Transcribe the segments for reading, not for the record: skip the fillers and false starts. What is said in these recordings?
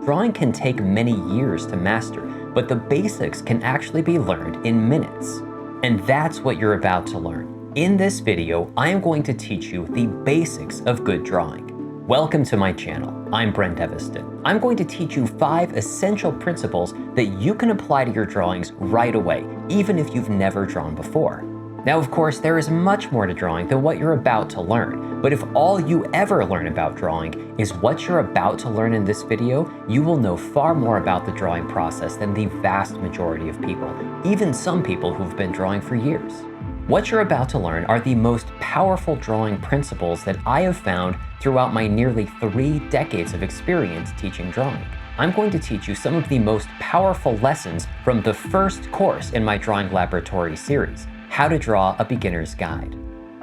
Drawing can take many years to master, but the basics can actually be learned in minutes. And that's what you're about to learn. In this video, I am going to teach you the basics of good drawing. Welcome to my channel. I'm Brent Eviston. I'm going to teach you 5 essential principles that you can apply to your drawings right away, even if you've never drawn before. Now, of course, there is much more to drawing than what you're about to learn, but if all you ever learn about drawing is what you're about to learn in this video, you will know far more about the drawing process than the vast majority of people, even some people who've been drawing for years. What you're about to learn are the most powerful drawing principles that I have found throughout my nearly 3 decades of experience teaching drawing. I'm going to teach you some of the most powerful lessons from the first course in my Drawing Laboratory series, How to Draw a Beginner's Guide.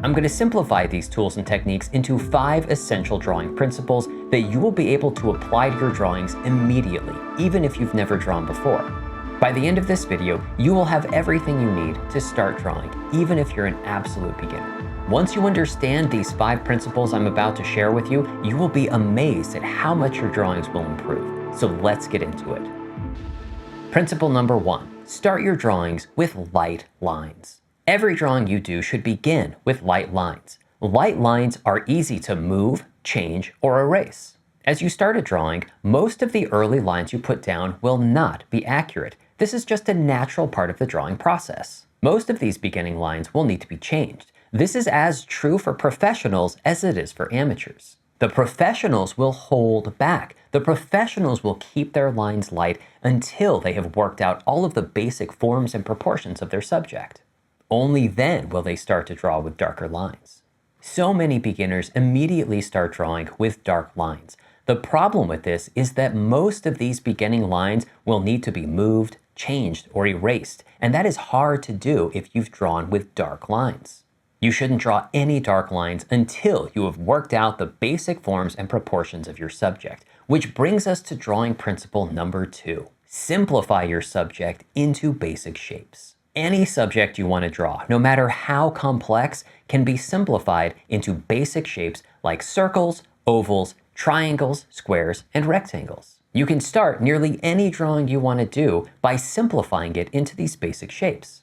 I'm going to simplify these tools and techniques into 5 essential drawing principles that you will be able to apply to your drawings immediately, even if you've never drawn before. By the end of this video, you will have everything you need to start drawing, even if you're an absolute beginner. Once you understand these 5 principles I'm about to share with you, you will be amazed at how much your drawings will improve. So let's get into it. Principle number 1, start your drawings with light lines. Every drawing you do should begin with light lines. Light lines are easy to move, change, or erase. As you start a drawing, most of the early lines you put down will not be accurate. This is just a natural part of the drawing process. Most of these beginning lines will need to be changed. This is as true for professionals as it is for amateurs. The professionals will hold back. The professionals will keep their lines light until they have worked out all of the basic forms and proportions of their subject. Only then will they start to draw with darker lines. So many beginners immediately start drawing with dark lines. The problem with this is that most of these beginning lines will need to be moved, changed, or erased, and that is hard to do if you've drawn with dark lines. You shouldn't draw any dark lines until you have worked out the basic forms and proportions of your subject, which brings us to drawing principle number 2. Simplify your subject into basic shapes. Any subject you want to draw, no matter how complex, can be simplified into basic shapes like circles, ovals, triangles, squares, and rectangles. You can start nearly any drawing you want to do by simplifying it into these basic shapes.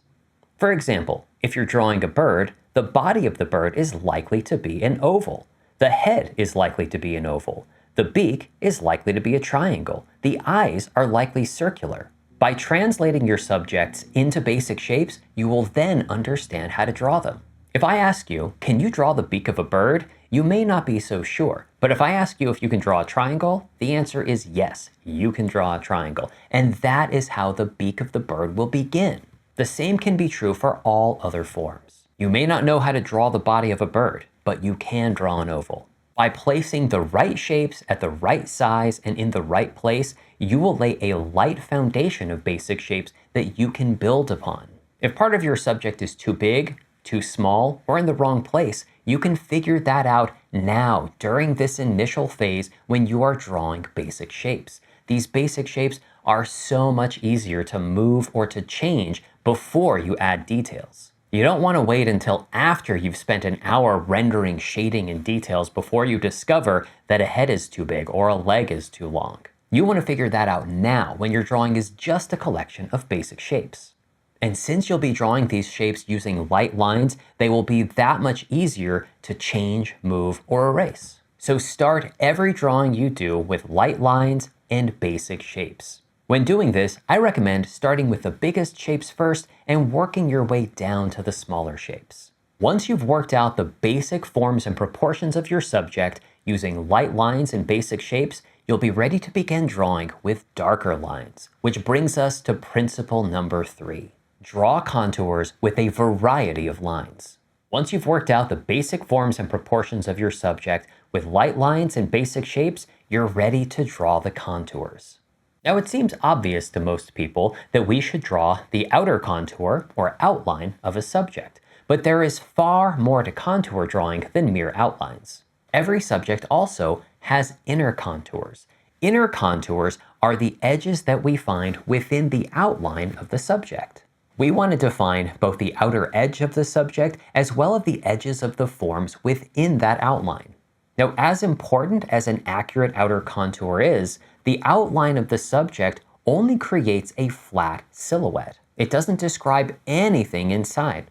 For example, if you're drawing a bird, the body of the bird is likely to be an oval. The head is likely to be an oval. The beak is likely to be a triangle. The eyes are likely circular. By translating your subjects into basic shapes, you will then understand how to draw them. If I ask you, can you draw the beak of a bird? You may not be so sure. But if I ask you if you can draw a triangle, the answer is yes, you can draw a triangle. And that is how the beak of the bird will begin. The same can be true for all other forms. You may not know how to draw the body of a bird, but you can draw an oval. By placing the right shapes at the right size and in the right place, you will lay a light foundation of basic shapes that you can build upon. If part of your subject is too big, too small, or in the wrong place, you can figure that out now during this initial phase when you are drawing basic shapes. These basic shapes are so much easier to move or to change before you add details. You don't want to wait until after you've spent an hour rendering shading and details before you discover that a head is too big or a leg is too long. You want to figure that out now when your drawing is just a collection of basic shapes. And since you'll be drawing these shapes using light lines, they will be that much easier to change, move, or erase. So start every drawing you do with light lines and basic shapes. When doing this, I recommend starting with the biggest shapes first and working your way down to the smaller shapes. Once you've worked out the basic forms and proportions of your subject using light lines and basic shapes, you'll be ready to begin drawing with darker lines, which brings us to principle number 3. Draw contours with a variety of lines. Once you've worked out the basic forms and proportions of your subject with light lines and basic shapes, you're ready to draw the contours. Now, it seems obvious to most people that we should draw the outer contour or outline of a subject, but there is far more to contour drawing than mere outlines. Every subject also has inner contours. Inner contours are the edges that we find within the outline of the subject. We want to define both the outer edge of the subject as well as the edges of the forms within that outline. Now, as important as an accurate outer contour is, the outline of the subject only creates a flat silhouette. It doesn't describe anything inside.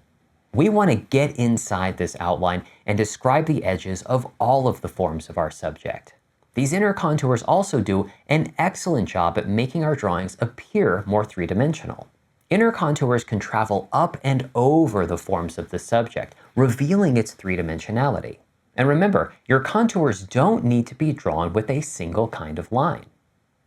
We want to get inside this outline and describe the edges of all of the forms of our subject. These inner contours also do an excellent job at making our drawings appear more three-dimensional. Inner contours can travel up and over the forms of the subject, revealing its three-dimensionality. And remember, your contours don't need to be drawn with a single kind of line.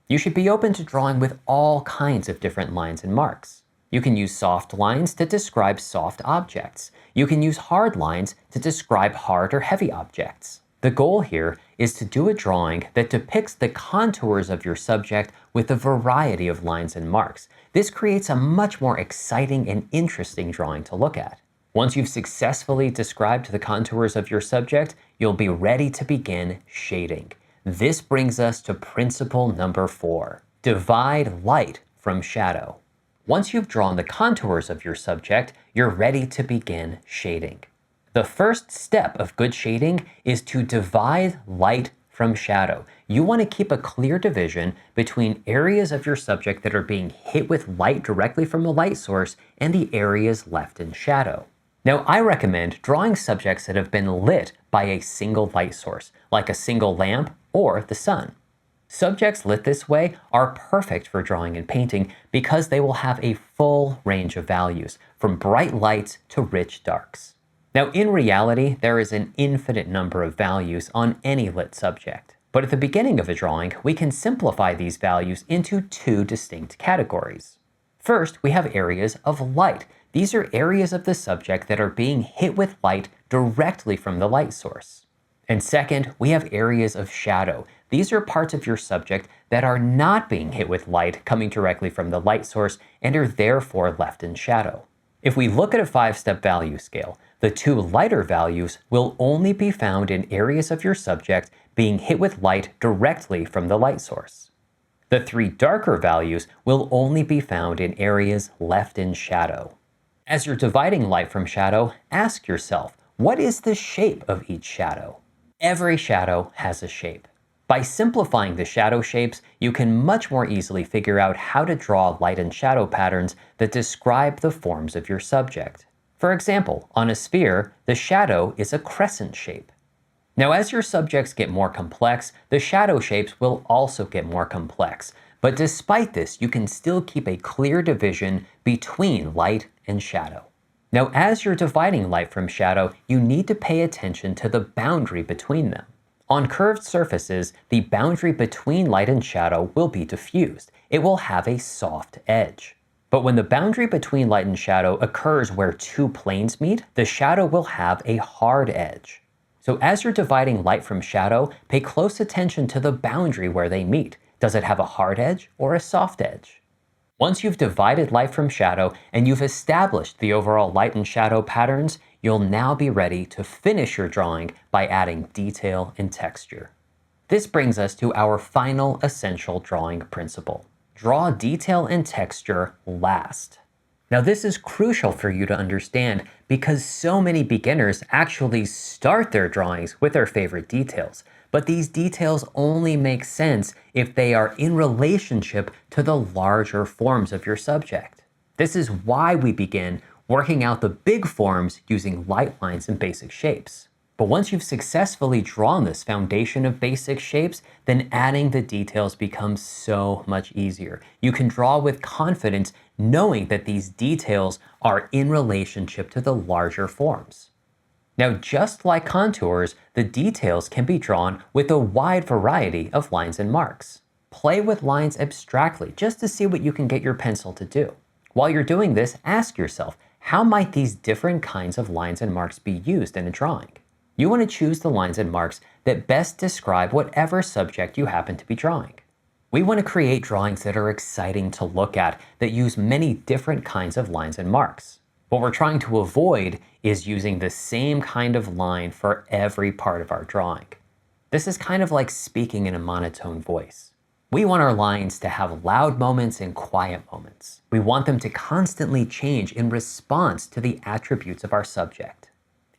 You should be open to drawing with all kinds of different lines and marks. You can use soft lines to describe soft objects. You can use hard lines to describe hard or heavy objects. The goal here is to do a drawing that depicts the contours of your subject with a variety of lines and marks. This creates a much more exciting and interesting drawing to look at. Once you've successfully described the contours of your subject, you'll be ready to begin shading. This brings us to principle number 4. Divide light from shadow. Once you've drawn the contours of your subject, you're ready to begin shading. The first step of good shading is to divide light from shadow. You want to keep a clear division between areas of your subject that are being hit with light directly from the light source and the areas left in shadow. Now, I recommend drawing subjects that have been lit by a single light source, like a single lamp or the sun. Subjects lit this way are perfect for drawing and painting because they will have a full range of values, from bright lights to rich darks. Now, in reality, there is an infinite number of values on any lit subject. But at the beginning of a drawing, we can simplify these values into 2 distinct categories. First, we have areas of light. These are areas of the subject that are being hit with light directly from the light source. And second, we have areas of shadow. These are parts of your subject that are not being hit with light coming directly from the light source and are therefore left in shadow. If we look at a 5-step value scale, the 2 lighter values will only be found in areas of your subject being hit with light directly from the light source. The 3 darker values will only be found in areas left in shadow. As you're dividing light from shadow, ask yourself, what is the shape of each shadow? Every shadow has a shape. By simplifying the shadow shapes, you can much more easily figure out how to draw light and shadow patterns that describe the forms of your subject. For example, on a sphere, the shadow is a crescent shape. Now, as your subjects get more complex, the shadow shapes will also get more complex. But despite this, you can still keep a clear division between light and shadow. Now, as you're dividing light from shadow, you need to pay attention to the boundary between them. On curved surfaces, the boundary between light and shadow will be diffused. It will have a soft edge. But when the boundary between light and shadow occurs where 2 planes meet, the shadow will have a hard edge. So as you're dividing light from shadow, pay close attention to the boundary where they meet. Does it have a hard edge or a soft edge? Once you've divided light from shadow and you've established the overall light and shadow patterns, you'll now be ready to finish your drawing by adding detail and texture. This brings us to our final essential drawing principle. Draw detail and texture last. Now, this is crucial for you to understand because so many beginners actually start their drawings with their favorite details. But these details only make sense if they are in relationship to the larger forms of your subject. This is why we begin working out the big forms using light lines and basic shapes. But once you've successfully drawn this foundation of basic shapes, then adding the details becomes so much easier. You can draw with confidence knowing that these details are in relationship to the larger forms. Now, just like contours, the details can be drawn with a wide variety of lines and marks. Play with lines abstractly just to see what you can get your pencil to do. While you're doing this, ask yourself, how might these different kinds of lines and marks be used in a drawing? You want to choose the lines and marks that best describe whatever subject you happen to be drawing. We want to create drawings that are exciting to look at, that use many different kinds of lines and marks. What we're trying to avoid is using the same kind of line for every part of our drawing. This is kind of like speaking in a monotone voice. We want our lines to have loud moments and quiet moments. We want them to constantly change in response to the attributes of our subject.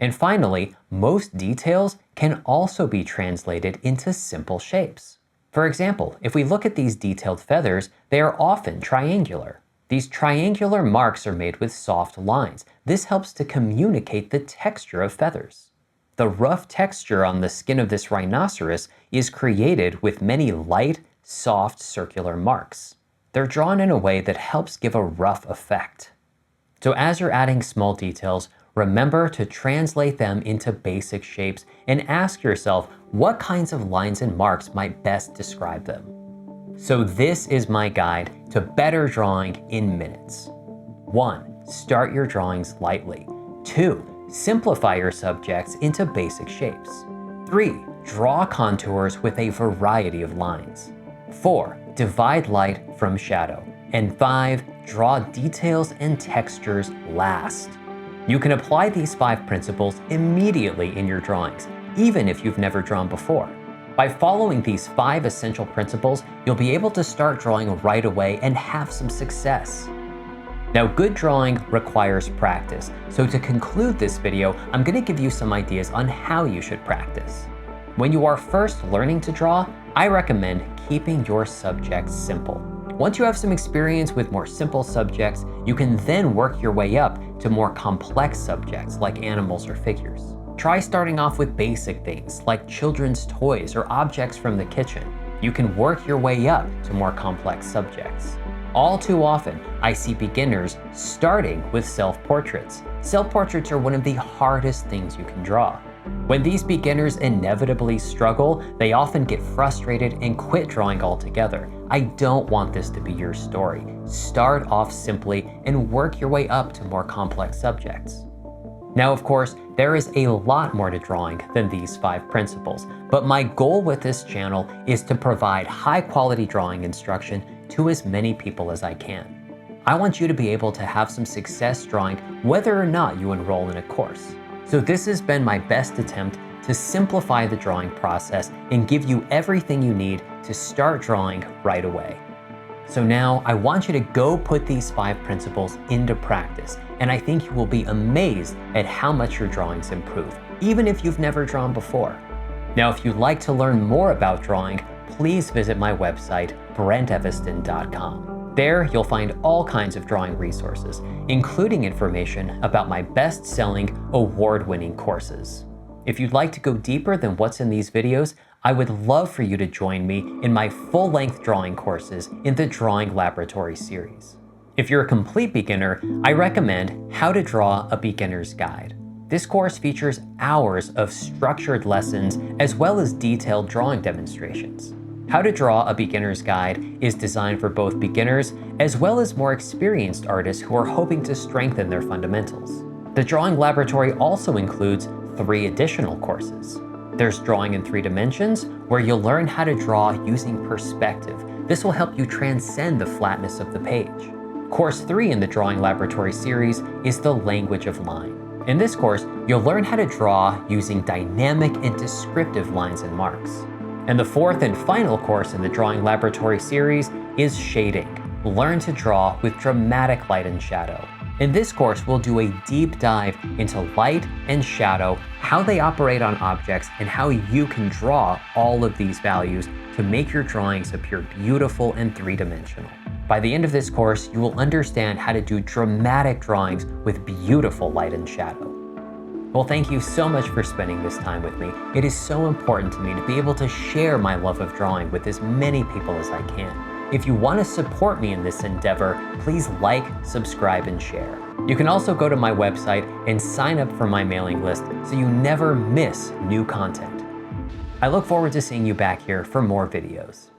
And finally, most details can also be translated into simple shapes. For example, if we look at these detailed feathers, they are often triangular. These triangular marks are made with soft lines. This helps to communicate the texture of feathers. The rough texture on the skin of this rhinoceros is created with many light, soft circular marks. They're drawn in a way that helps give a rough effect. So as you're adding small details, remember to translate them into basic shapes and ask yourself what kinds of lines and marks might best describe them. So this is my guide to better drawing in minutes. 1. Start your drawings lightly. 2. Simplify your subjects into basic shapes. 3. Draw contours with a variety of lines. 4. Divide light from shadow. And 5. Draw details and textures last. You can apply these 5 principles immediately in your drawings, even if you've never drawn before. By following these 5 essential principles, you'll be able to start drawing right away and have some success. Now, good drawing requires practice, so to conclude this video, I'm going to give you some ideas on how you should practice. When you are first learning to draw, I recommend keeping your subjects simple. Once you have some experience with more simple subjects, you can then work your way up to more complex subjects like animals or figures. Try starting off with basic things like children's toys or objects from the kitchen. You can work your way up to more complex subjects. All too often, I see beginners starting with self-portraits. Self-portraits are one of the hardest things you can draw. When these beginners inevitably struggle, they often get frustrated and quit drawing altogether. I don't want this to be your story. Start off simply and work your way up to more complex subjects. Now, of course, there is a lot more to drawing than these 5 principles, but my goal with this channel is to provide high-quality drawing instruction to as many people as I can. I want you to be able to have some success drawing whether or not you enroll in a course. So this has been my best attempt to simplify the drawing process and give you everything you need to start drawing right away. So now I want you to go put these 5 principles into practice, and I think you will be amazed at how much your drawings improve, even if you've never drawn before. Now, if you'd like to learn more about drawing, please visit my website, BrentEveston.com. There, you'll find all kinds of drawing resources, including information about my best-selling, award-winning courses. If you'd like to go deeper than what's in these videos, I would love for you to join me in my full-length drawing courses in the Drawing Laboratory series. If you're a complete beginner, I recommend How to Draw a Beginner's Guide. This course features hours of structured lessons as well as detailed drawing demonstrations. How to Draw a Beginner's Guide is designed for both beginners as well as more experienced artists who are hoping to strengthen their fundamentals. The Drawing Laboratory also includes 3 additional courses. There's Drawing in 3 Dimensions, where you'll learn how to draw using perspective. This will help you transcend the flatness of the page. Course 3 in the Drawing Laboratory series is the Language of Line. In this course, you'll learn how to draw using dynamic and descriptive lines and marks. And the 4th and final course in the Drawing Laboratory series is Shading. Learn to draw with dramatic light and shadow. In this course, we'll do a deep dive into light and shadow, how they operate on objects, and how you can draw all of these values to make your drawings appear beautiful and 3-dimensional. By the end of this course, you will understand how to do dramatic drawings with beautiful light and shadow. Well, thank you so much for spending this time with me. It is so important to me to be able to share my love of drawing with as many people as I can. If you want to support me in this endeavor, please like, subscribe, and share. You can also go to my website and sign up for my mailing list so you never miss new content. I look forward to seeing you back here for more videos.